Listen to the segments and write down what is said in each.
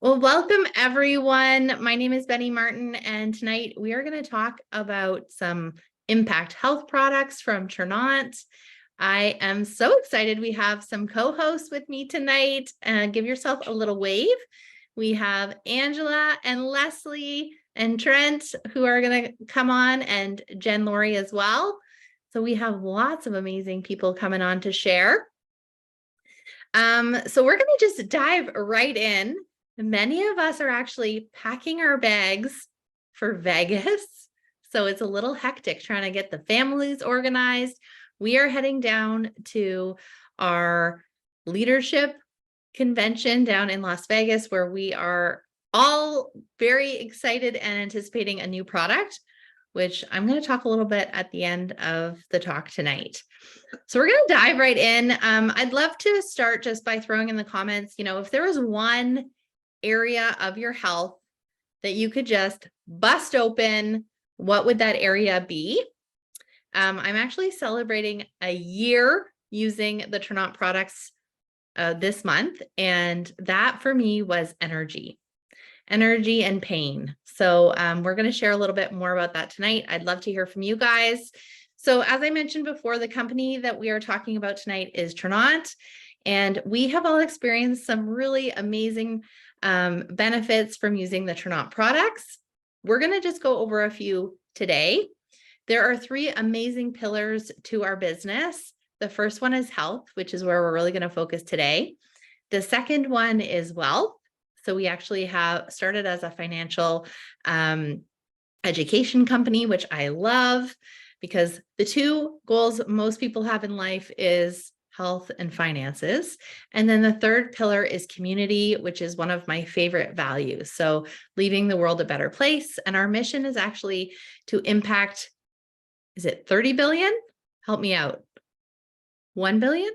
Well, welcome everyone. My name is Benny Martin, and tonight we are going to talk about some impact health products from Ternant. I am so excited. We have some co-hosts with me tonight. Give yourself a little wave. We have Angela and Leslie and Trent who are going to come on, and Jen Laurie as well. So we have lots of amazing people coming on to share. So we're going to just dive right in. Many of us are actually packing our bags for Vegas. So it's a little hectic trying to get the families organized. We are heading down to our leadership convention down in Las Vegas, where we are all very excited and anticipating a new product, which I'm going to talk a little bit at the end of the talk tonight. So we're going to dive right in. I'd love to start just by throwing in the comments, if there was one area of your health that you could just bust open, what would that area be? I'm actually celebrating a year using the Ternant products this month, and that for me was energy and pain. So we're going to share a little bit more about that tonight. I'd love to hear from you guys. So as I mentioned before, the company that we are talking about tonight is Ternant, and we have all experienced some really amazing benefits from using the Ternant products. We're going to just go over a few today. There are three amazing pillars to our business. The first one is health, which is where we're really going to focus today. The second one is wealth. So we actually have started as a financial education company, which I love, because the two goals most people have in life is health and finances. And then the third pillar is community, which is one of my favorite values. So leaving the world a better place. And our mission is actually to impact, is it 30 billion? Help me out. 1 billion?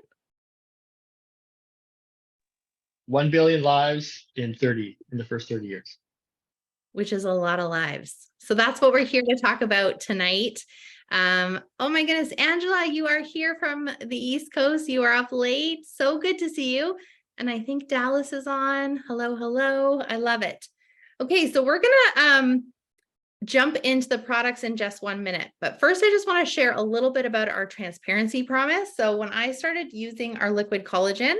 1 billion lives in the first 30 years. Which is a lot of lives. So that's what we're here to talk about tonight. Oh my goodness, Angela, you are here from the East Coast. You are up late. So good to see you. And I think Dallas is on. Hello, hello. I love it. Okay, so we're gonna jump into the products in just 1 minute. But first, I just want to share a little bit about our transparency promise. So when I started using our liquid collagen,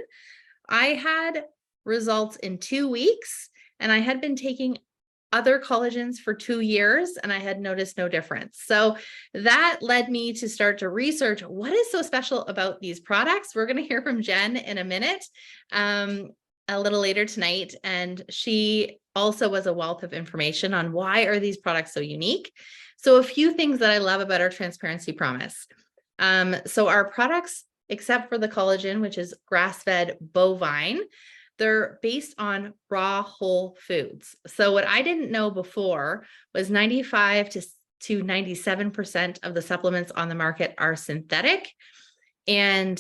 I had results in 2 weeks, and I had been taking other collagens for 2 years, and I had noticed no difference. So that led me to start to research what is so special about these products. We're going to hear from Jen in a minute, a little later tonight, and she also was a wealth of information on why are these products so unique. So a few things that I love about our transparency promise. So our products, except for the collagen, which is grass-fed bovine, they're based on raw whole foods. So what I didn't know before was 95 to 97% of the supplements on the market are synthetic. And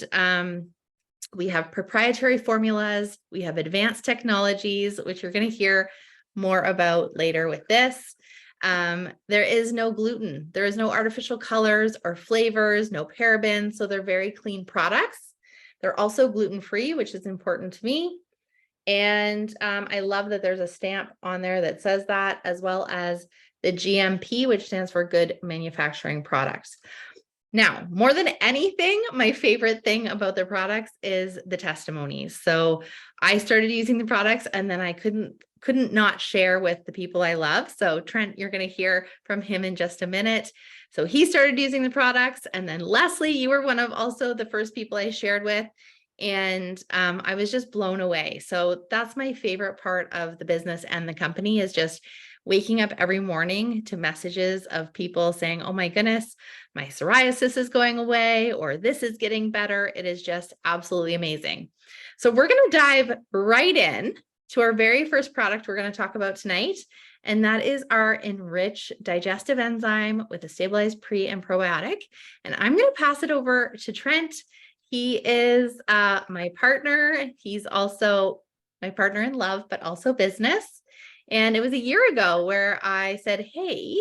we have proprietary formulas. We have advanced technologies, which you're going to hear more about later with this. There is no gluten. There is no artificial colors or flavors, no parabens. So they're very clean products. They're also gluten-free, which is important to me. And I love that there's a stamp on there that says that, as well as the GMP, which stands for Good Manufacturing Products. Now, more than anything, my favorite thing about the products is the testimonies. So I started using the products, and then I couldn't not share with the people I love. So Trent, you're going to hear from him in just a minute. So he started using the products, and then Leslie, you were one of also the first people I shared with. And I was just blown away. So that's my favorite part of the business and the company, is just waking up every morning to messages of people saying, oh my goodness, my psoriasis is going away, or this is getting better. It is just absolutely amazing. So we're going to dive right in to our very first product we're going to talk about tonight. And that is our Enrich digestive enzyme with a stabilized pre and probiotic. And I'm going to pass it over to Trent. He is my partner. He's also my partner in love, but also business. And it was a year ago where I said, hey,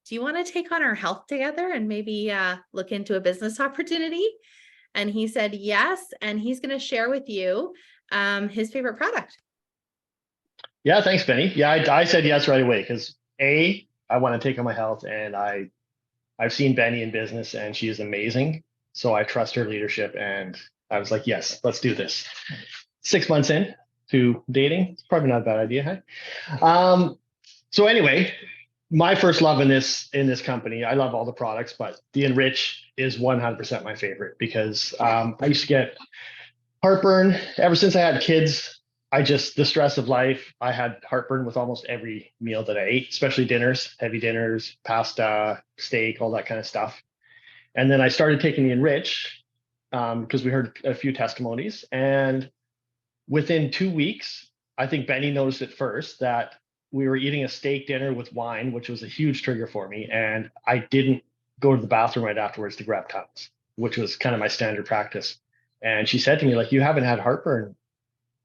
do you want to take on our health together and maybe look into a business opportunity? And he said, yes. And he's going to share with you his favorite product. Yeah, thanks, Benny. Yeah, I said yes right away because I want to take on my health, and I've seen Benny in business, and she is amazing. So I trust her leadership, and I was like, yes, let's do this. 6 months in to dating, it's probably not a bad idea. Huh? So anyway, my first love in this company, I love all the products, but the Enrich is 100% my favorite because I used to get heartburn ever since I had kids. The stress of life, I had heartburn with almost every meal that I ate, especially dinners, heavy dinners, pasta, steak, all that kind of stuff. And then I started taking the Enrich because we heard a few testimonies. And within 2 weeks, I think Benny noticed it first that we were eating a steak dinner with wine, which was a huge trigger for me. And I didn't go to the bathroom right afterwards to grab towels, which was kind of my standard practice. And she said to me, like, you haven't had heartburn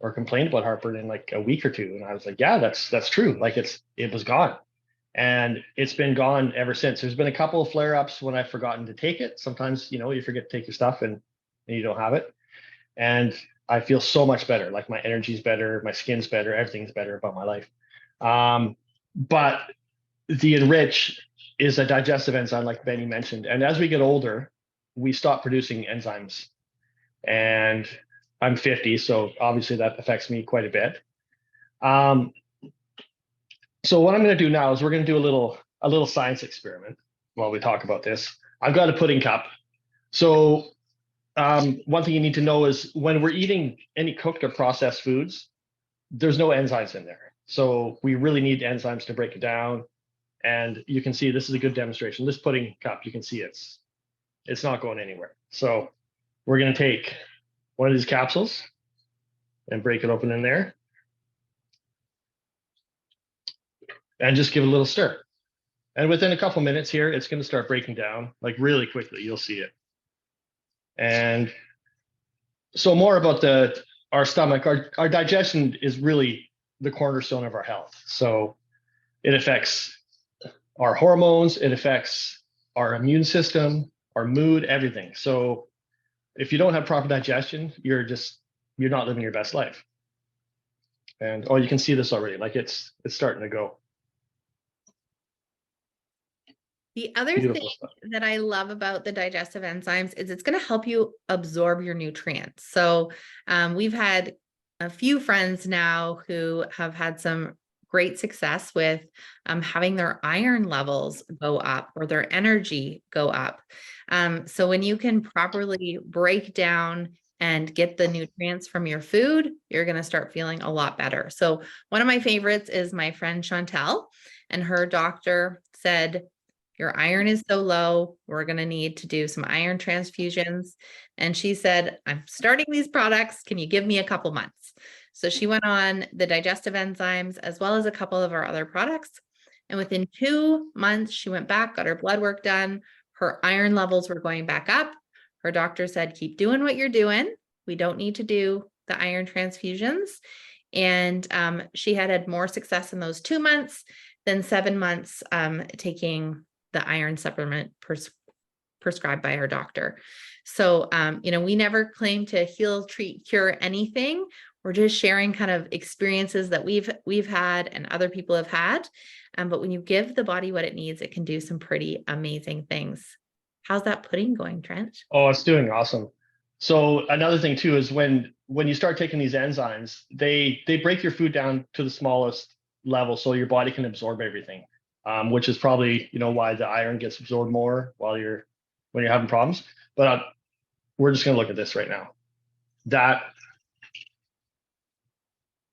or complained about heartburn in like a week or two. And I was like, yeah, that's true. Like it was gone. And it's been gone ever since. There's been a couple of flare-ups when I've forgotten to take it. Sometimes, you forget to take your stuff and you don't have it. And I feel so much better. Like my energy's better, my skin's better, everything's better about my life. But the Enrich is a digestive enzyme, like Benny mentioned. And as we get older, we stop producing enzymes. And I'm 50, so obviously that affects me quite a bit. Um, so what I'm going to do now is we're going to do a little science experiment while we talk about this. I've got a pudding cup. So one thing you need to know is when we're eating any cooked or processed foods, there's no enzymes in there. So we really need enzymes to break it down. And you can see this is a good demonstration. This pudding cup, you can see it's not going anywhere. So we're going to take one of these capsules and break it open in there and just give it a little stir. And within a couple minutes here, it's going to start breaking down like really quickly. You'll see it. And so more about our stomach, our digestion is really the cornerstone of our health. So it affects our hormones, it affects our immune system, our mood, everything. So if you don't have proper digestion, you're not living your best life. And oh, you can see this already, like it's starting to go. The other thing Beautiful stuff. that I love about the digestive enzymes is it's going to help you absorb your nutrients. So we've had a few friends now who have had some great success with having their iron levels go up or their energy go up. So when you can properly break down and get the nutrients from your food, you're going to start feeling a lot better. So one of my favorites is my friend Chantel, and her doctor said, your iron is so low, we're going to need to do some iron transfusions. And she said, I'm starting these products. Can you give me a couple months? So she went on the digestive enzymes as well as a couple of our other products. And within 2 months, she went back, got her blood work done. Her iron levels were going back up. Her doctor said, keep doing what you're doing. We don't need to do the iron transfusions. And she had more success in those 2 months than 7 months taking the iron supplement prescribed by her doctor. So, we never claim to heal, treat, cure anything. We're just sharing kind of experiences that we've had and other people have had. But when you give the body what it needs, it can do some pretty amazing things. How's that pudding going, Trent? Oh, it's doing awesome. So another thing too is when you start taking these enzymes, they break your food down to the smallest level so your body can absorb everything, which is probably why the iron gets absorbed more when you're having problems. But we're just going to look at this right now.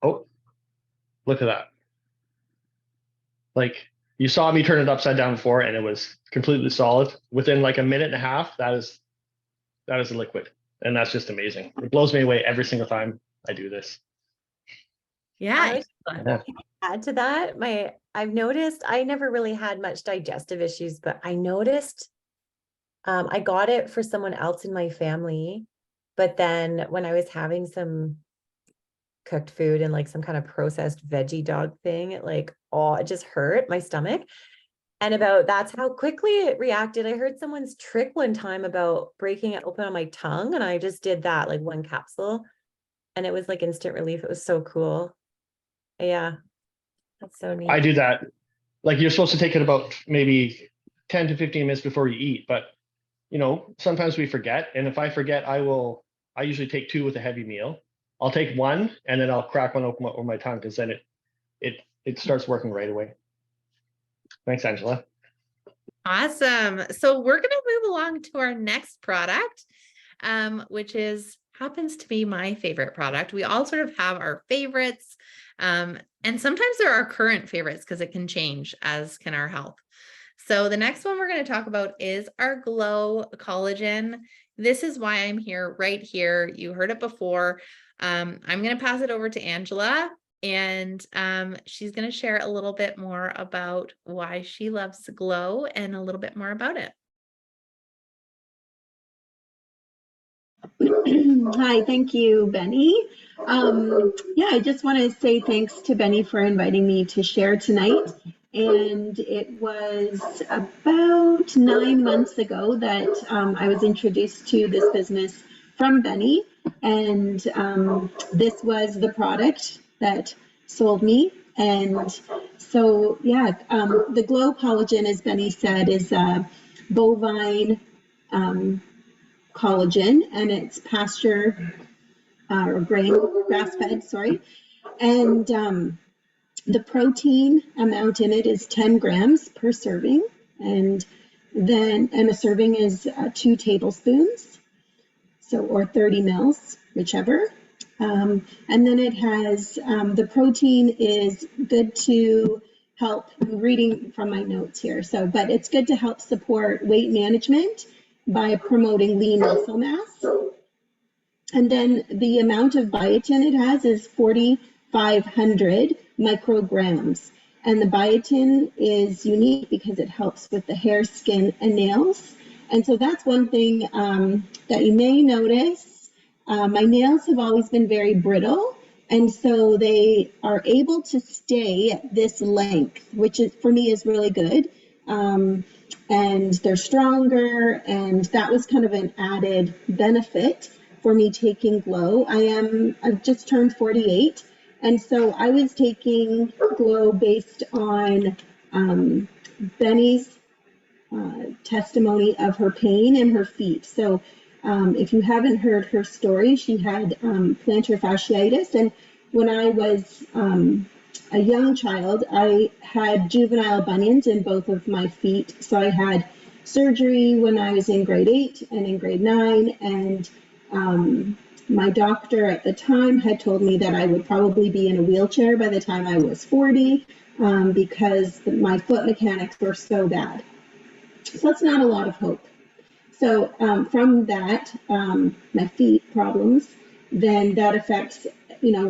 Oh, look at that. Like you saw me turn it upside down before and it was completely solid. Within like a minute and a half, that is a liquid. And that's just amazing. It blows me away every single time I do this. Yeah. Yeah. Add to that, I've noticed I never really had much digestive issues, but I noticed I got it for someone else in my family. But then when I was having some cooked food and like some kind of processed veggie dog thing, it just hurt my stomach. And that's how quickly it reacted. I heard someone's trick one time about breaking it open on my tongue, and I just did that, like one capsule, and it was like instant relief. It was so cool. Yeah. That's so neat. I do that. Like you're supposed to take it about maybe 10 to 15 minutes before you eat, but sometimes we forget. And if I forget, I usually take 2 with a heavy meal. I'll take 1 and then I'll crack one open over my tongue because then it starts working right away. Thanks, Angela. Awesome. So we're going to move along to our next product, which happens to be my favorite product. We all sort of have our favorites. And sometimes they're our current favorites because it can change, as can our health. So the next one we're going to talk about is our Glow Collagen. This is why I'm here right here. You heard it before. I'm going to pass it over to Angela, and she's going to share a little bit more about why she loves Glow and a little bit more about it. Hi, thank you, Benny. Yeah, I just want to say thanks to Benny for inviting me to share tonight. And it was about 9 months ago that I was introduced to this business from Benny. And this was the product that sold me. And so, yeah, the Glow Collagen, as Benny said, is a bovine collagen, and it's pasture or grass fed, sorry. And the protein amount in it is 10 grams per serving. And a serving is 2 tablespoons, or 30 mils, whichever. And then it has, the protein is good to help, I'm reading from my notes here, but it's good to help support weight management by promoting lean muscle mass. And then the amount of biotin it has is 4,500 micrograms. And the biotin is unique because it helps with the hair, skin, and nails. And so that's one thing that you may notice. My nails have always been very brittle. And so they are able to stay at this length, which is, for me, is really good. And they're stronger. And that was kind of an added benefit for me taking Glow. I've just turned 48. And so I was taking Glow based on Benny's testimony of her pain in her feet. So if you haven't heard her story, she had plantar fasciitis. And when I was a young child, I had juvenile bunions in both of my feet. So I had surgery when I was in grade 8 and in grade 9. And my doctor at the time had told me that I would probably be in a wheelchair by the time I was 40 because my foot mechanics were so bad. So that's not a lot of hope. So from that, my feet problems, then that affects,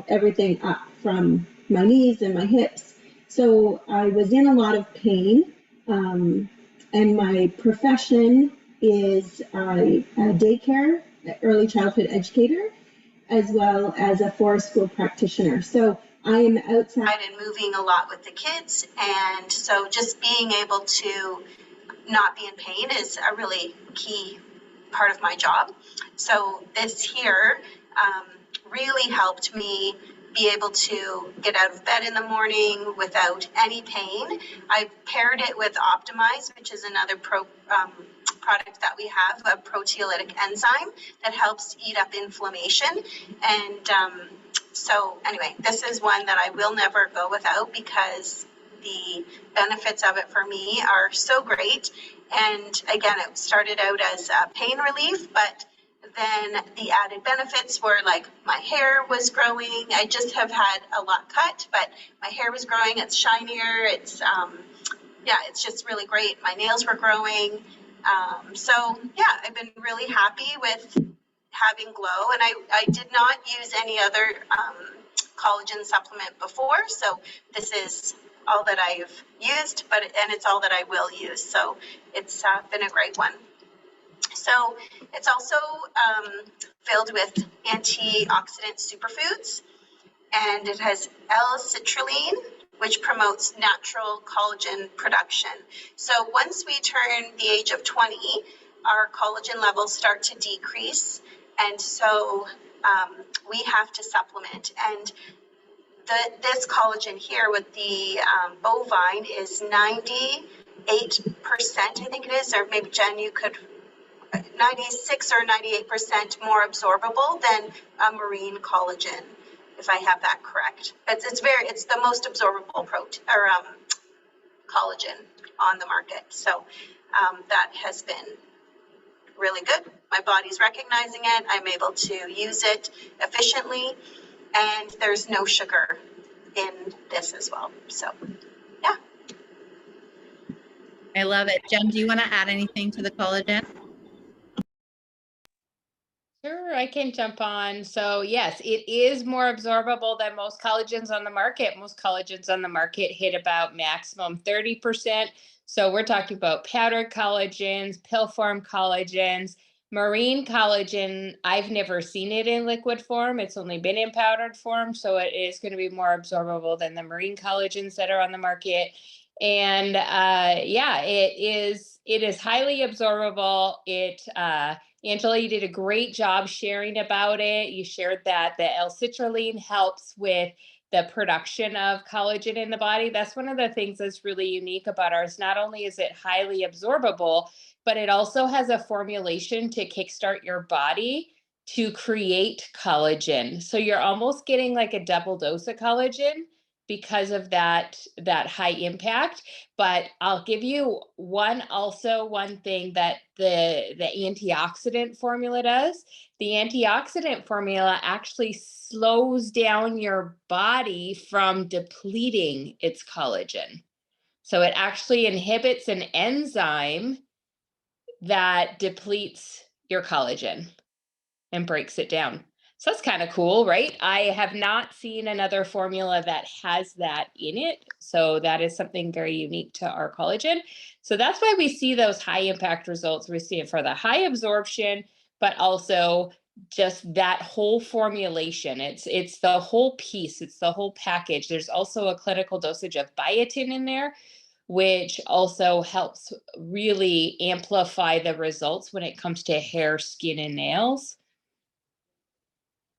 everything up from my knees and my hips. So I was in a lot of pain, and my profession is a daycare, early childhood educator, as well as a forest school practitioner. So I am outside and moving a lot with the kids. And so just being able to not be in pain is a really key part of my job. So this here really helped me be able to get out of bed in the morning without any pain. I paired it with Optimize, which is another product that we have, a proteolytic enzyme that helps eat up inflammation. And so anyway, this is one that I will never go without because the benefits of it for me are so great. And again, it started out as pain relief, but then the added benefits were like my hair was growing. I just have had a lot cut, but my hair was growing. It's shinier. It's it's just really great. My nails were growing. So yeah, I've been really happy with having Glow, and I did not use any other collagen supplement before. So this is all that I've used, and it's all that I will use. So it's been a great one. So it's also filled with antioxidant superfoods, and it has L-citrulline, which promotes natural collagen production. So once we turn the age of 20, our collagen levels start to decrease, and so we have to supplement. And this collagen here with the bovine is 98%, I think it is, or maybe Jen, you could, 96 or 98% more absorbable than a marine collagen, if I have that correct. It's the most absorbable protein or collagen on the market. So that has been really good. My body's recognizing it. I'm able to use it efficiently, and there's no sugar in this as well. So yeah. I love it. Jen, do you want to add anything to the collagen? Sure, I can jump on. So yes, it is more absorbable than most collagens on the market. Most collagens on the market hit about maximum 30%. So we're talking about powdered collagens, pill form collagens, marine collagen. I've never seen it in liquid form. It's only been in powdered form. So it is going to be more absorbable than the marine collagens that are on the market. And yeah, it is highly absorbable. Angela, you did a great job sharing about it. You shared that the L-citrulline helps with the production of collagen in the body. That's one of the things that's really unique about ours. Not only is it highly absorbable, but it also has a formulation to kickstart your body to create collagen. So you're almost getting like a double dose of collagen because of that high impact. But I'll give you one thing that the antioxidant formula does. The antioxidant formula actually slows down your body from depleting its collagen. So it actually inhibits an enzyme that depletes your collagen and breaks it down. So that's kind of cool, right? I have not seen another formula that has that in it. So that is something very unique to our collagen. So that's why we see those high impact results. We see it for the high absorption, but also just that whole formulation. It's the whole piece. It's the whole package. There's also a clinical dosage of biotin in there, which also helps really amplify the results when it comes to hair, skin, and nails.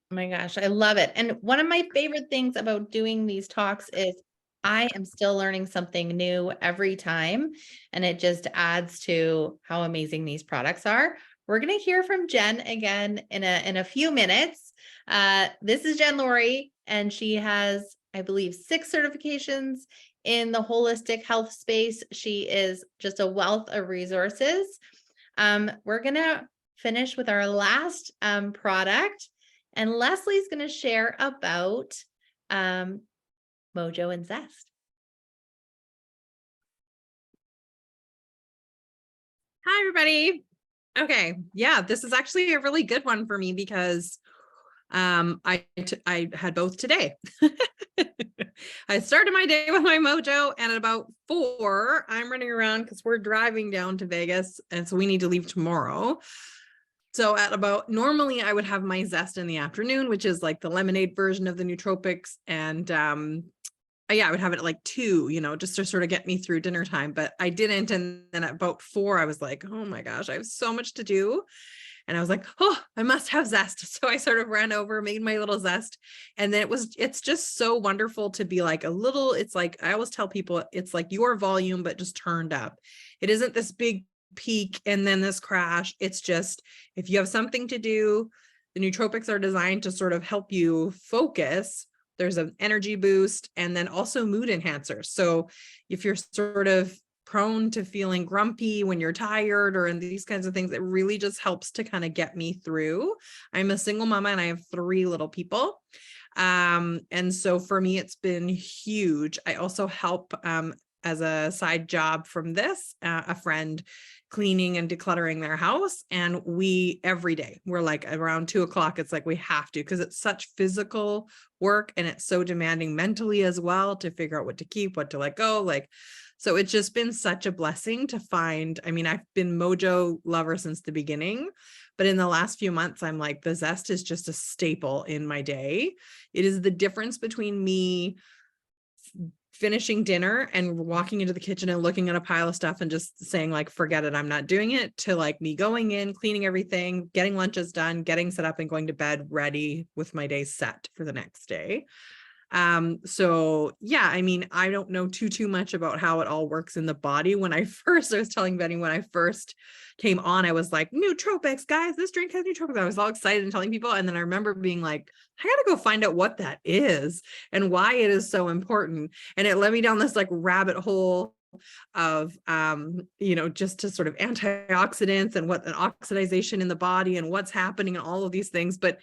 Oh my gosh, I love it. And one of my favorite things about doing these talks is I am still learning something new every time, and it just adds to how amazing these products are. We're going to hear from Jen again in a few minutes. This is Jen Laurie, and she has, I believe, 6 certifications in the holistic health space. She is just a wealth of resources. We're going to finish with our last product. And Leslie's going to share about Mojo and Zest. Hi, everybody. Okay. Yeah, this is actually a really good one for me because I had both today. I started my day with my Mojo, and at about 4, I'm running around because we're driving down to Vegas, and so we need to leave tomorrow. So at about, normally I would have my Zest in the afternoon, which is like the lemonade version of the nootropics. And yeah, I would have it at like 2, just to sort of get me through dinner time, but I didn't. And then at about 4, I was like, oh my gosh, I have so much to do. And I was like, oh, I must have Zest. So I sort of ran over, made my little Zest. And then it's just so wonderful to be like it's like, I always tell people, it's like your volume, but just turned up. It isn't this big peak and then this crash. It's just, if you have something to do, the nootropics are designed to sort of help you focus. There's an energy boost and then also mood enhancers. So if you're sort of prone to feeling grumpy when you're tired or in these kinds of things, it really just helps to kind of get me through. I'm a single mama and I have 3 little people. And so for me, it's been huge. I also help as a side job from this, a friend cleaning and decluttering their house. And we, every day, we're like around 2 o'clock, it's like, we have to, because it's such physical work and it's so demanding mentally as well to figure out what to keep, what to let go. So it's just been such a blessing to find. I mean, I've been Mojo lover since the beginning, but in the last few months, I'm like, the Zest is just a staple in my day. It is the difference between me finishing dinner and walking into the kitchen and looking at a pile of stuff and just saying like, forget it, I'm not doing it, to like me going in, cleaning everything, getting lunches done, getting set up and going to bed ready with my day set for the next day. So yeah, I mean, I don't know too much about how it all works in the body. When I was telling Benny, when I first came on, I was like, nootropics, guys, this drink has nootropics. I was all excited and telling people. And then I remember being like, I gotta go find out what that is and why it is so important. And it led me down this like rabbit hole of just to sort of antioxidants and what an oxidization in the body and what's happening and all of these things. But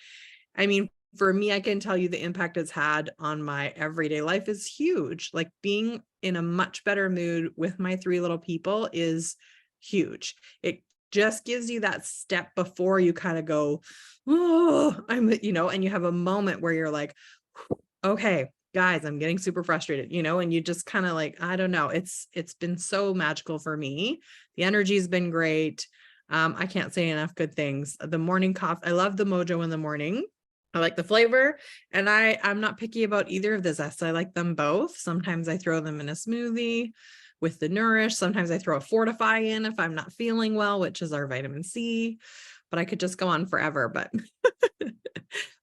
I mean, for me, I can tell you the impact it's had on my everyday life is huge. Like being in a much better mood with my 3 little people is huge. It just gives you that step before you kind of go, oh, and you have a moment where you're like, okay, guys, I'm getting super frustrated, and you just kind of like, I don't know. It's been so magical for me. The energy's been great. I can't say enough good things. The morning coffee, I love the Mojo in the morning. I like the flavor, and I'm not picky about either of the zests. I like them both. Sometimes I throw them in a smoothie with the Nourish. Sometimes I throw a Fortify in if I'm not feeling well, which is our vitamin C, but I could just go on forever, but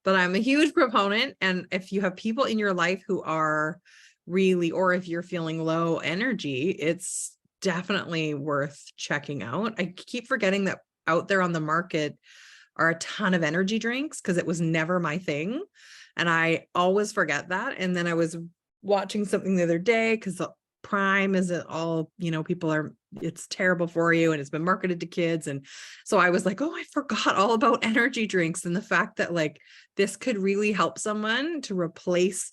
I'm a huge proponent. And if you have people in your life who are really, or if you're feeling low energy, it's definitely worth checking out. I keep forgetting that out there on the market are a ton of energy drinks because it was never my thing. And I always forget that. And then I was watching something the other day because the Prime isn't all, it's terrible for you and it's been marketed to kids. And so I was like, oh, I forgot all about energy drinks and the fact that like this could really help someone to replace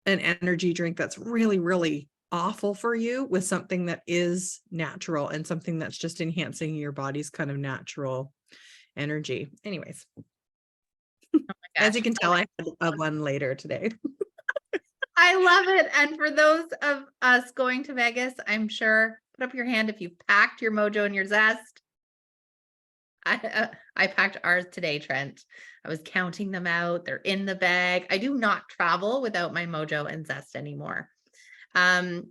an energy drink that's really, really awful for you with something that is natural and something that's just enhancing your body's kind of natural energy. Anyways, as you can tell, I had a one later today. I love it. And for those of us going to Vegas, I'm sure, put up your hand if you've packed your Mojo and your Zest. I packed ours today, Trent. I was counting them out. They're in the bag. I do not travel without my Mojo and Zest anymore. Zest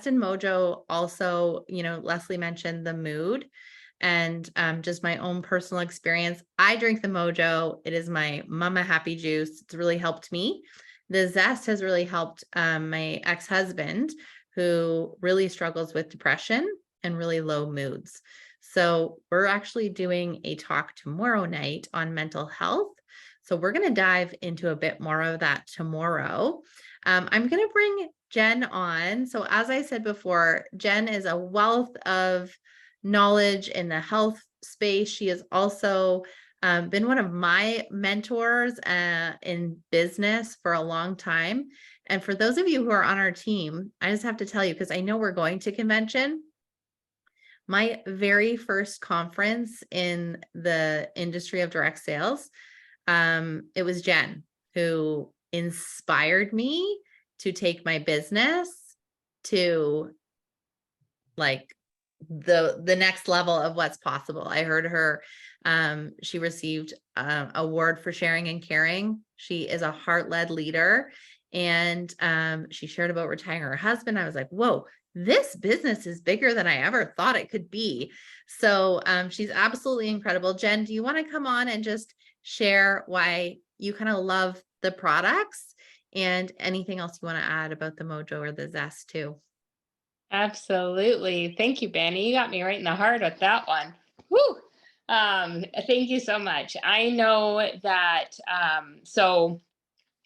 and Mojo also, Leslie mentioned the mood and just my own personal experience. I drink the Mojo. It is my mama happy juice. It's really helped me. The Zest has really helped my ex-husband, who really struggles with depression and really low moods. So we're actually doing a talk tomorrow night on mental health. So we're going to dive into a bit more of that tomorrow. I'm going to bring Jen on. So as I said before, Jen is a wealth of knowledge in the health space. She has also been one of my mentors in business for a long time. And for those of you who are on our team, I just have to tell you, because I know we're going to convention, my very first conference in the industry of direct sales, it was Jen who inspired me to take my business to like the next level of what's possible. I heard her, she received an award for sharing and caring. She is a heart-led leader, and she shared about retiring her husband. I was like, whoa, this business is bigger than I ever thought it could be. So she's absolutely incredible. Jen, do you want to come on and just share why you kind of love the products and anything else you want to add about the Mojo or the Zest too? Absolutely. Thank you, Benny. You got me right in the heart with that one. Woo! Thank you so much. I know that, so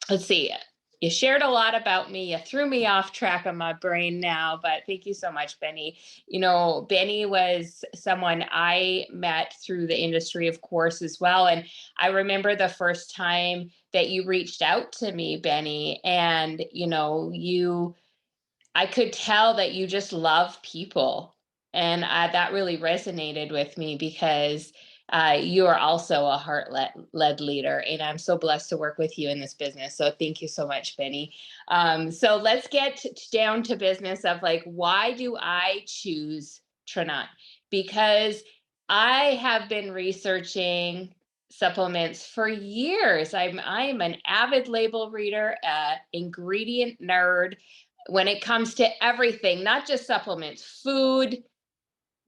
let's see. You shared a lot about me. You threw me off track of my brain now, but thank you so much, Benny. Benny was someone I met through the industry, of course, as well. And I remember the first time that you reached out to me, Benny, and, I could tell that you just love people. And that really resonated with me because you are also a heart-led leader. And I'm so blessed to work with you in this business. So thank you so much, Benny. So let's get down to business of like, why do I choose Trinont? Because I have been researching supplements for years. I'm an avid label reader, ingredient nerd when it comes to everything, not just supplements, food,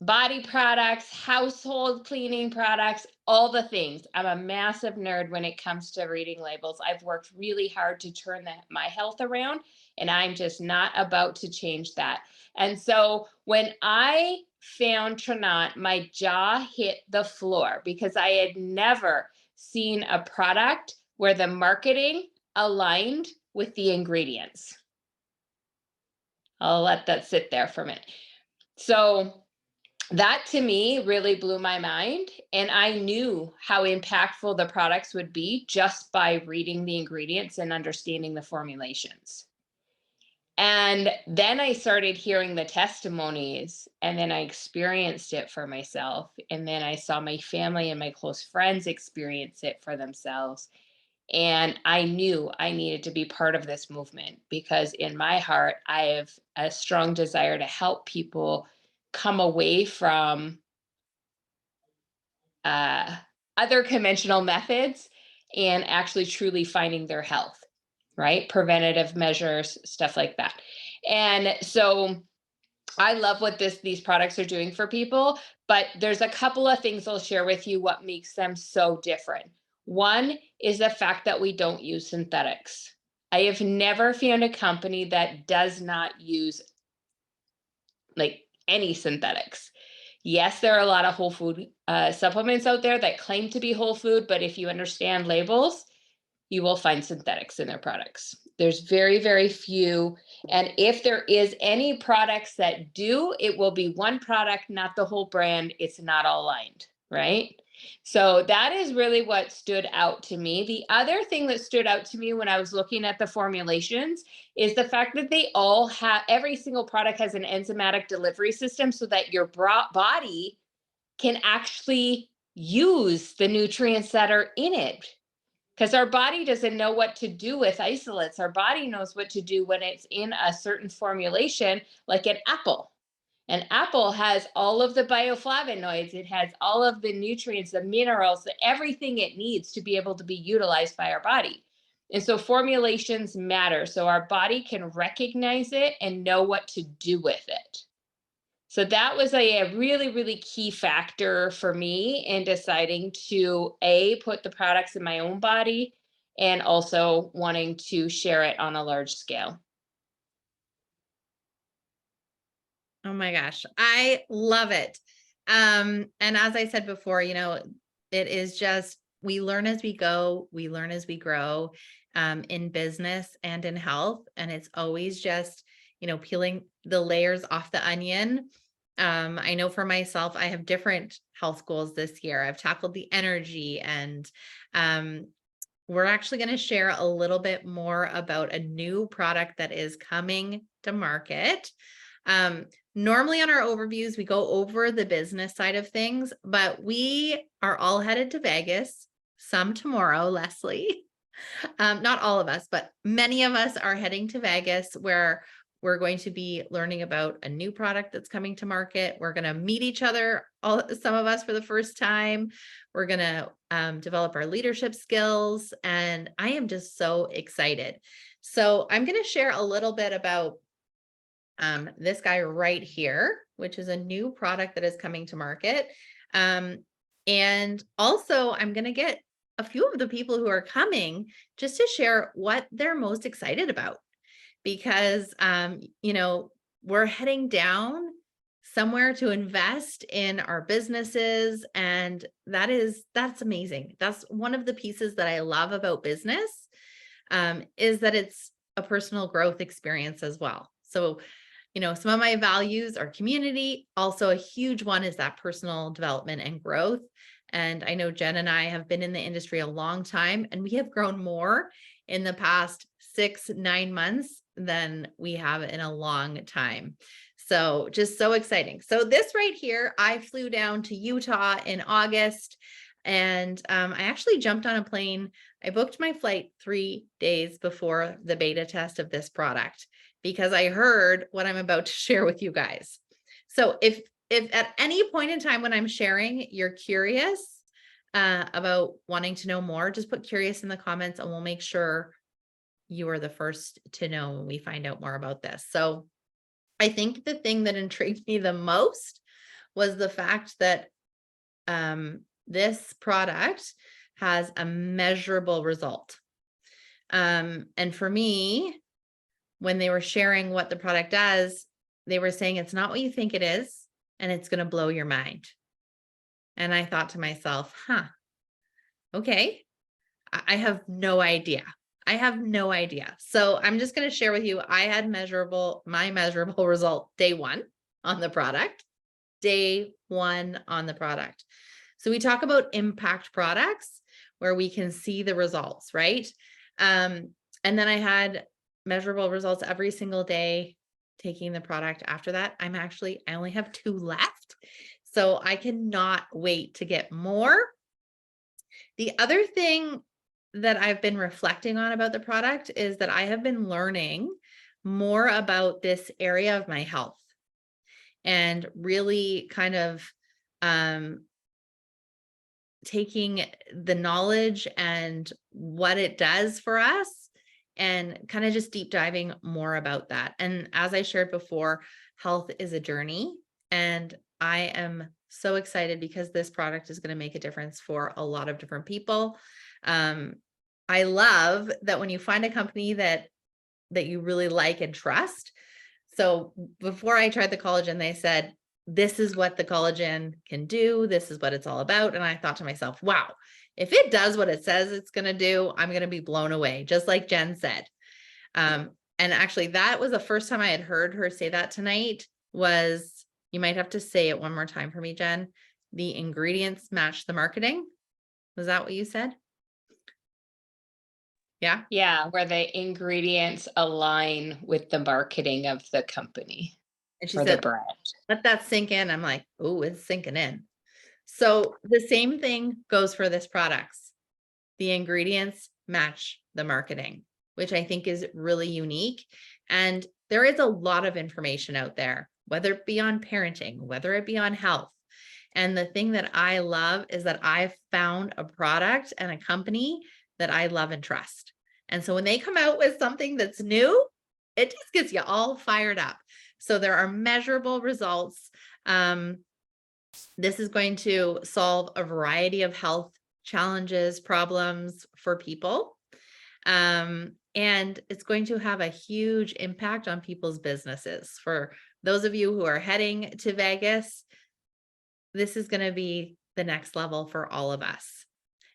body products, household cleaning products, all the things. I'm a massive nerd when it comes to reading labels. I've worked really hard to turn my health around, and I'm just not about to change that. And so when I found Trinont, my jaw hit the floor because I had never seen a product where the marketing aligned with the ingredients. I'll let that sit there for a minute. So that to me really blew my mind. And I knew how impactful the products would be just by reading the ingredients and understanding the formulations. And then I started hearing the testimonies, and then I experienced it for myself. And then I saw my family and my close friends experience it for themselves. And I knew I needed to be part of this movement because in my heart, I have a strong desire to help people come away from other conventional methods and actually truly finding their health, right? Preventative measures, stuff like that. And so I love what these products are doing for people, but there's a couple of things I'll share with you what makes them so different. One is the fact that we don't use synthetics. I have never found a company that does not use like any synthetics. Yes, there are a lot of whole food supplements out there that claim to be whole food, but if you understand labels, you will find synthetics in their products. There's very, very few. And if there is any products that do, it will be one product, not the whole brand. It's not all aligned, right? So that is really what stood out to me. The other thing that stood out to me when I was looking at the formulations is the fact that they all have, every single product has an enzymatic delivery system so that your body can actually use the nutrients that are in it. Because our body doesn't know what to do with isolates. Our body knows what to do when it's in a certain formulation, like an apple. An apple has all of the bioflavonoids, it has all of the nutrients, the minerals, everything it needs to be able to be utilized by our body. And so formulations matter. So our body can recognize it and know what to do with it. So that was a really, really key factor for me in deciding to put the products in my own body and also wanting to share it on a large scale. Oh my gosh, I love it. And as I said before, it is just, we learn as we go, we learn as we grow, in business and in health. And it's always just, peeling the layers off the onion. I know for myself, I have different health goals this year. I've tackled the energy, and we're actually going to share a little bit more about a new product that is coming to market. Normally on our overviews, we go over the business side of things, but we are all headed to Vegas, some tomorrow, Leslie. Not all of us, but many of us are heading to Vegas, where we're going to be learning about a new product that's coming to market. We're going to meet each other, some of us for the first time. We're going to develop our leadership skills, and I am just so excited. So I'm going to share a little bit about this guy right here, which is a new product that is coming to market. And also I'm going to get a few of the people who are coming just to share what they're most excited about, because, we're heading down somewhere to invest in our businesses. And that's amazing. That's one of the pieces that I love about business, is that it's a personal growth experience as well. So, some of my values are community. Also, a huge one is that personal development and growth. And I know Jen and I have been in the industry a long time, and we have grown more in the past 6-9 months than we have in a long time. So just so exciting. So this right here, I flew down to Utah in August, and I actually jumped on a plane. I booked my flight 3 days before the beta test of this product, because I heard what I'm about to share with you guys. So if at any point in time when I'm sharing, you're curious about wanting to know more, just put curious in the comments, and we'll make sure you are the first to know when we find out more about this. So I think the thing that intrigued me the most was the fact that this product has a measurable result. And for me, when they were sharing what the product does, they were saying it's not what you think it is, and it's going to blow your mind. And I thought to myself, okay, I have no idea. I have no idea. So I'm just going to share with you, I had my measurable result day one on the product. So we talk about impact products where we can see the results, right? And then I had measurable results every single day taking the product after that. I only have 2 left. So I cannot wait to get more. The other thing that I've been reflecting on about the product is that I have been learning more about this area of my health and really kind of taking the knowledge and what it does for us and kind of just deep diving more about that. And as I shared before, health is a journey, and I am so excited because this product is going to make a difference for a lot of different people. I love that when you find a company that you really like and trust. So before I tried the collagen, they said, this is what the collagen can do. This is what it's all about. And I thought to myself, wow, if it does what it says it's going to do, I'm going to be blown away, just like Jen said. And actually, that was the first time I had heard her say that tonight. Was, you might have to say it one more time for me, Jen. The ingredients match the marketing. Was that what you said? Yeah. Yeah, where the ingredients align with the marketing of the company And she or the said, brand. let that sink in. I'm like, oh, it's sinking in. So the same thing goes for this products. The ingredients match the marketing, which I think is really unique. And there is a lot of information out there, whether it be on parenting, whether it be on health. And the thing that I love is that I've found a product and a company that I love and trust. And so when they come out with something that's new, it just gets you all fired up. So there are measurable results. This is going to solve a variety of health challenges, problems for people. And it's going to have a huge impact on people's businesses. For those of you who are heading to Vegas, this is going to be the next level for all of us.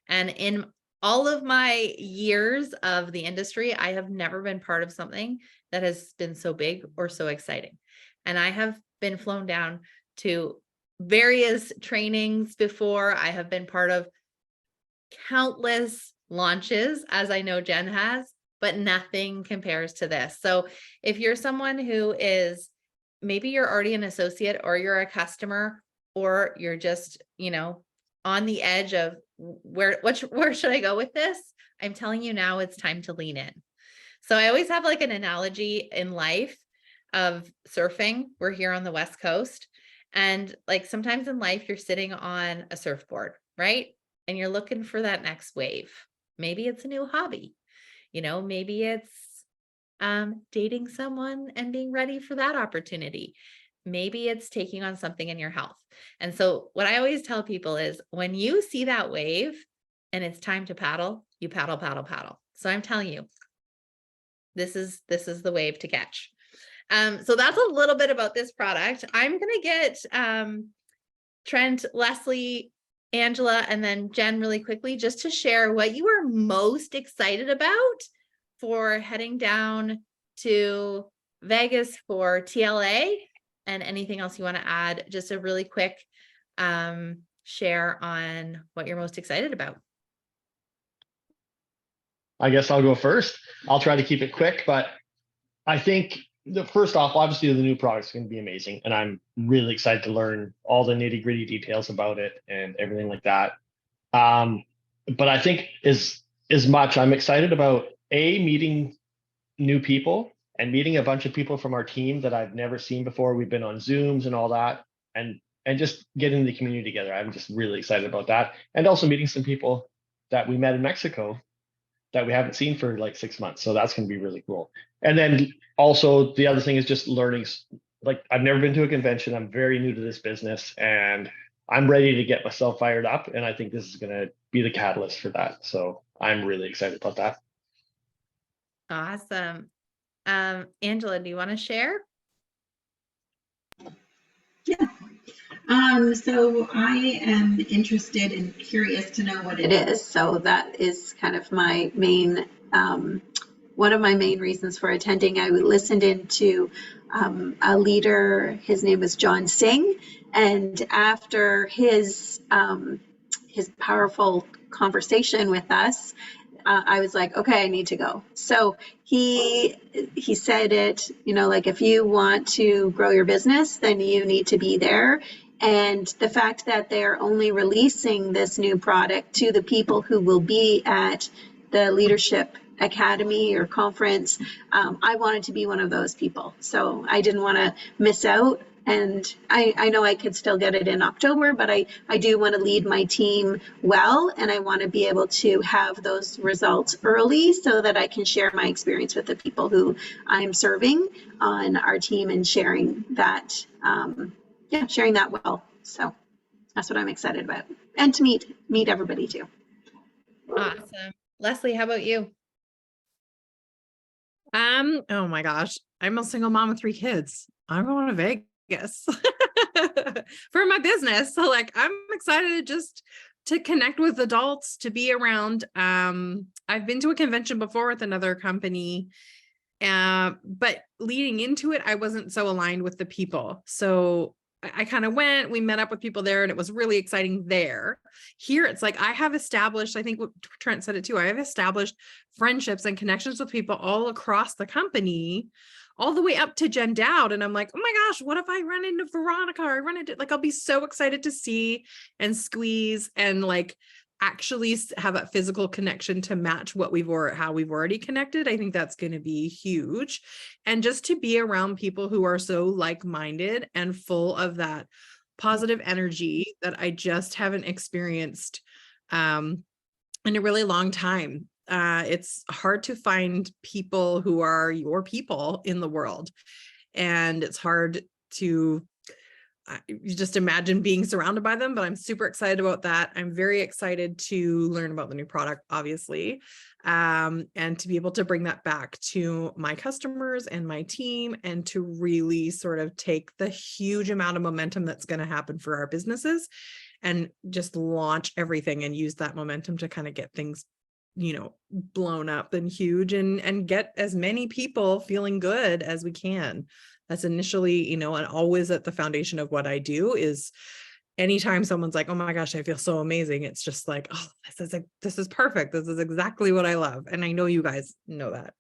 And in all of my years of the industry, I have never been part of something that has been so big or so exciting. And I have been flown down to various trainings before. I have been part of countless launches, as I know Jen has, but nothing compares to this. So if you're someone who is, maybe you're already an associate or you're a customer, or you're just, on the edge of where should I go with this? I'm telling you now, it's time to lean in. So I always have like an analogy in life of surfing. We're here on the West Coast. And like sometimes in life, you're sitting on a surfboard, right? And you're looking for that next wave. Maybe it's a new hobby, maybe it's dating someone and being ready for that opportunity. Maybe it's taking on something in your health. And so what I always tell people is when you see that wave and it's time to paddle, you paddle, paddle, paddle. So I'm telling you, this is the wave to catch. So that's a little bit about this product. I'm going to get Trent, Leslie, Angela, and then Jen really quickly just to share what you are most excited about for heading down to Vegas for TLA, and anything else you want to add. Just a really quick share on what you're most excited about. I guess I'll go first. I'll try to keep it quick, but I think first off, obviously the new product's going to be amazing, and I'm really excited to learn all the nitty gritty details about it and everything like that. But I think as much I'm excited about meeting new people and meeting a bunch of people from our team that I've never seen before. We've been on Zooms and all that, and just getting the community together. I'm just really excited about that, and also meeting some people that we met in Mexico that we haven't seen for like 6 months. So that's going to be really cool. And then also the other thing is just learning like I've never been to a convention. I'm very new to this business and I'm ready to get myself fired up. And I think this is going to be the catalyst for that. So I'm really excited about that. Awesome. Angela, do you want to share? Yeah. So I am interested and curious to know what it is. So that is kind of my main, one of my main reasons for attending. I listened into a leader, his name is John Singh, and after his powerful conversation with us, I was like, okay, I need to go. So he said it, you know, like if you want to grow your business, then you need to be there. And the fact that they're only releasing this new product to the people who will be at the Leadership Academy or conference, I wanted to be one of those people. So I didn't want to miss out. And I know I could still get it in October, but I do want to lead my team well, and I want to be able to have those results early so that I can share my experience with the people who I'm serving on our team and sharing that, sharing that well. So that's what I'm excited about, and to meet everybody too. Awesome. Leslie, how about you? Oh my gosh, I'm a single mom with 3 kids. I'm going to Vegas for my business. So like, I'm excited just to connect with adults, to be around. I've been to a convention before with another company, but leading into it, I wasn't so aligned with the people. So I kind of went, we met up with people there and it was really exciting there. Here, it's like, I have established, I think what Trent said it too, I have established friendships and connections with people all across the company, all the way up to Jen Dowd. And I'm like, oh my gosh, what if I run into Veronica or I run into, like, I'll be so excited to see and squeeze and like actually have a physical connection to match what how we've already connected. I think that's going to be huge. And just to be around people who are so like-minded and full of that positive energy that I just haven't experienced in a really long time. It's hard to find people who are your people in the world. And it's hard to you just imagine being surrounded by them, but I'm super excited about that. I'm very excited to learn about the new product, obviously, and to be able to bring that back to my customers and my team, and to really sort of take the huge amount of momentum that's going to happen for our businesses and just launch everything and use that momentum to kind of get things, you know, blown up and huge, and get as many people feeling good as we can. That's initially, you know, and always at the foundation of what I do is anytime someone's like, oh my gosh, I feel so amazing. It's just like, oh, this is perfect. This is exactly what I love. And I know you guys know that.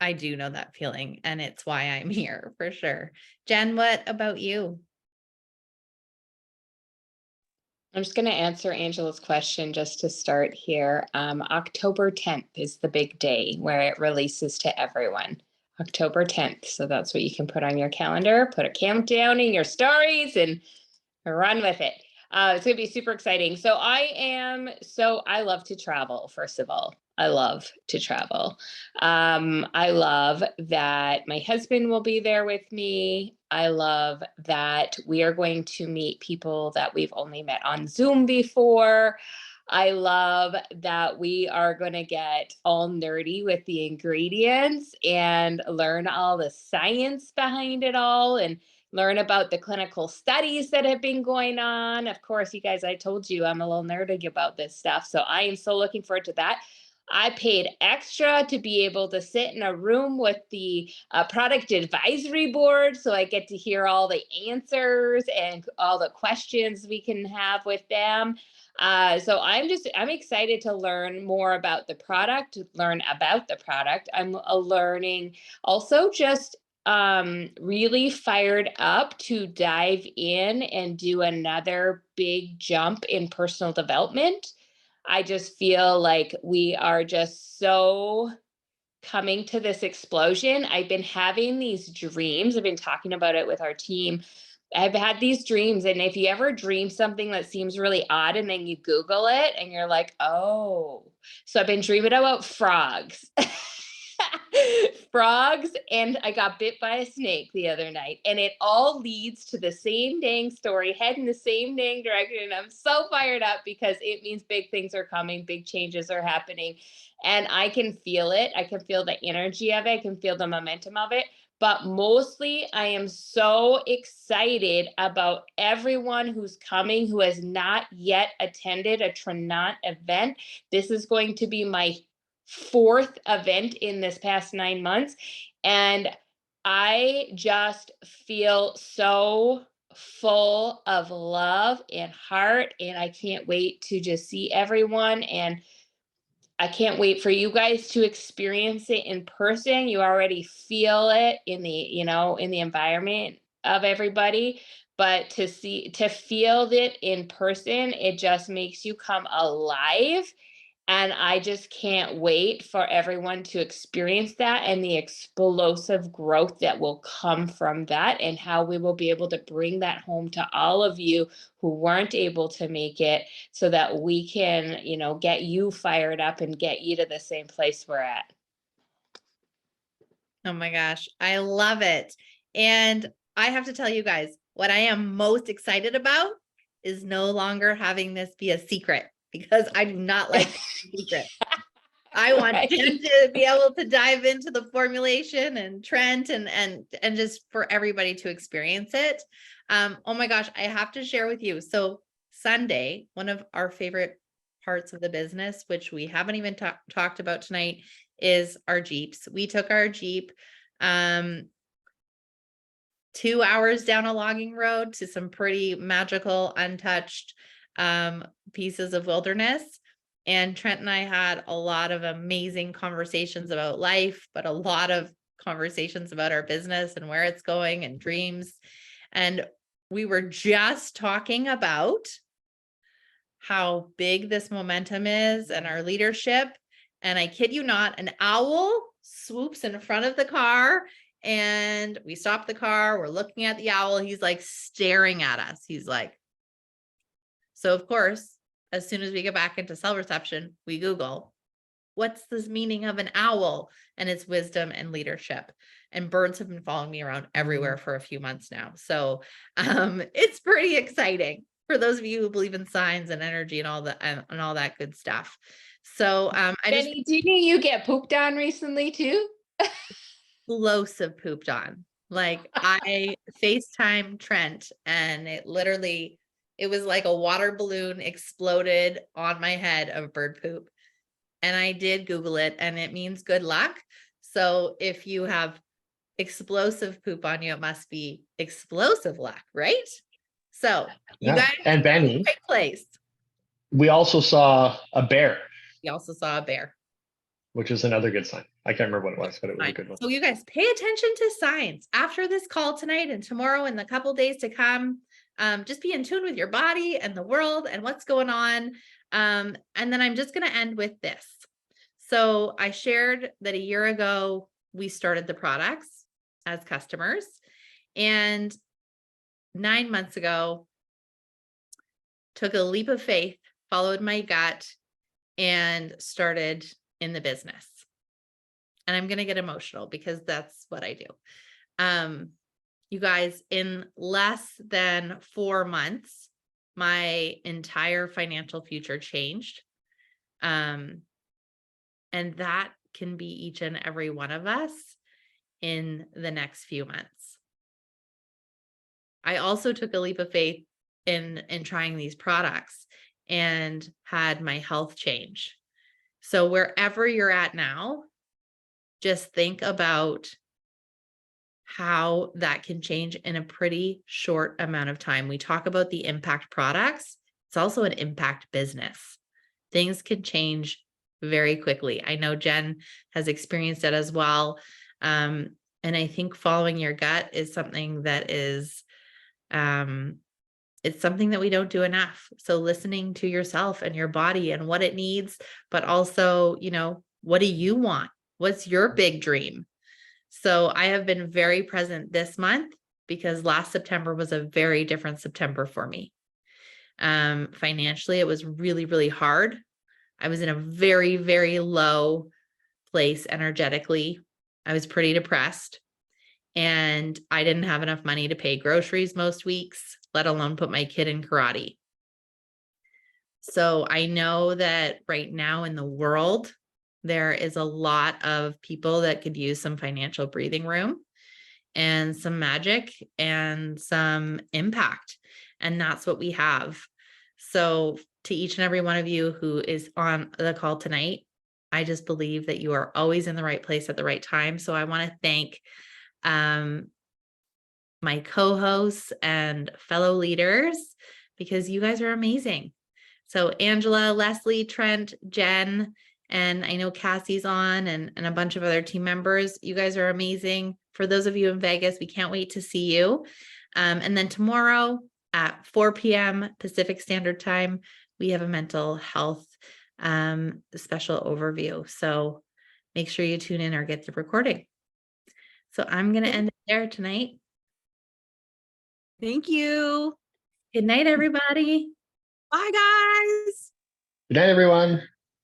I do know that feeling, and it's why I'm here for sure. Jen, what about you? I'm just going to answer Angela's question just to start here. October 10th is the big day where it releases to everyone. October 10th. So that's what you can put on your calendar, put a countdown in your stories and run with it. It's going to be super exciting. So I love to travel, first of all. I love to travel. I love that my husband will be there with me. I love that we are going to meet people that we've only met on Zoom before. I love that we are going to get all nerdy with the ingredients and learn all the science behind it all and learn about the clinical studies that have been going on. Of course, you guys, I told you I'm a little nerdy about this stuff. So I am so looking forward to that. I paid extra to be able to sit in a room with the product advisory board. So I get to hear all the answers and all the questions we can have with them. So I'm excited to learn more about the product, I'm learning also just really fired up to dive in and do another big jump in personal development. I just feel like we are just so coming to this explosion. I've been having these dreams. I've been talking about it with our team. I've had these dreams, and if you ever dream something that seems really odd and then you Google it and you're like, oh, so I've been dreaming about frogs. frogs, and I got bit by a snake the other night. And it all leads to the same dang story, heading the same dang direction. And I'm so fired up because it means big things are coming, big changes are happening. And I can feel it. I can feel the energy of it. I can feel the momentum of it. But mostly, I am so excited about everyone who's coming who has not yet attended a Trinant event. This is going to be my 4th event in this past 9 months. And I just feel so full of love and heart. And I can't wait to just see everyone. And I can't wait for you guys to experience it in person. You already feel it in the, in the environment of everybody, but to feel it in person, it just makes you come alive. And I just can't wait for everyone to experience that and the explosive growth that will come from that, and how we will be able to bring that home to all of you who weren't able to make it, so that we can, get you fired up and get you to the same place we're at. Oh my gosh, I love it. And I have to tell you guys, what I am most excited about is no longer having this be a secret, because I do not like secret. I want Right. Jen to be able to dive into the formulation, and Trent, and just for everybody to experience it. Oh my gosh, I have to share with you. So Sunday, one of our favorite parts of the business, which we haven't even talked about tonight, is our Jeeps. We took our Jeep 2 hours down a logging road to some pretty magical, untouched pieces of wilderness. And Trent and I had a lot of amazing conversations about life, but a lot of conversations about our business and where it's going and dreams. And we were just talking about how big this momentum is and our leadership. And I kid you not, an owl swoops in front of the car, and we stop the car. We're looking at the owl. He's like staring at us. He's like, so of course, as soon as we get back into cell reception, we Google, what's this meaning of an owl and its wisdom and leadership? And birds have been following me around everywhere for a few months now. So it's pretty exciting for those of you who believe in signs and energy and all that and all that good stuff. So Benny, didn't you get pooped on recently too? explosive pooped on. Like I FaceTime Trent, and it was like a water balloon exploded on my head of bird poop. And I did Google it, and it means good luck. So if you have explosive poop on you, it must be explosive luck, right? So you guys, and Benny, right place. We also saw a bear. We also saw a bear, which is another good sign. I can't remember what it was, but it was a good one. So you guys pay attention to signs after this call tonight and tomorrow and the couple days to come. Just be in tune with your body and the world and what's going on. And then I'm just going to end with this. So I shared that a year ago, we started the products as customers, and 9 months ago, took a leap of faith, followed my gut, and started in the business. And I'm going to get emotional because that's what I do. You guys, in less than 4 months, my entire financial future changed. And that can be each and every one of us in the next few months. I also took a leap of faith in trying these products and had my health change. So wherever you're at now, just think about how that can change in a pretty short amount of time. We talk about the impact products. It's also an impact business. Things can change very quickly. I know Jen has experienced it as well. And I think following your gut is something that is, it's something that we don't do enough. So listening to yourself and your body and what it needs, but also, what do you want? What's your big dream? So I have been very present this month because last September was a very different September for me. Financially, it was really, really hard. I was in a very, very low place energetically. I was pretty depressed, and I didn't have enough money to pay groceries most weeks, let alone put my kid in karate. So I know that right now in the world, there is a lot of people that could use some financial breathing room and some magic and some impact. And that's what we have. So to each and every one of you who is on the call tonight, I just believe that you are always in the right place at the right time. So I want to thank my co-hosts and fellow leaders, because you guys are amazing. So Angela, Leslie, Trent, Jen, and I know Cassie's on, and a bunch of other team members. You guys are amazing. For those of you in Vegas, we can't wait to see you. And then tomorrow at 4 p.m. Pacific Standard Time, we have a mental health special overview. So make sure you tune in or get the recording. So I'm going to end it there tonight. Thank you. Good night, everybody. Bye, guys. Good night, everyone.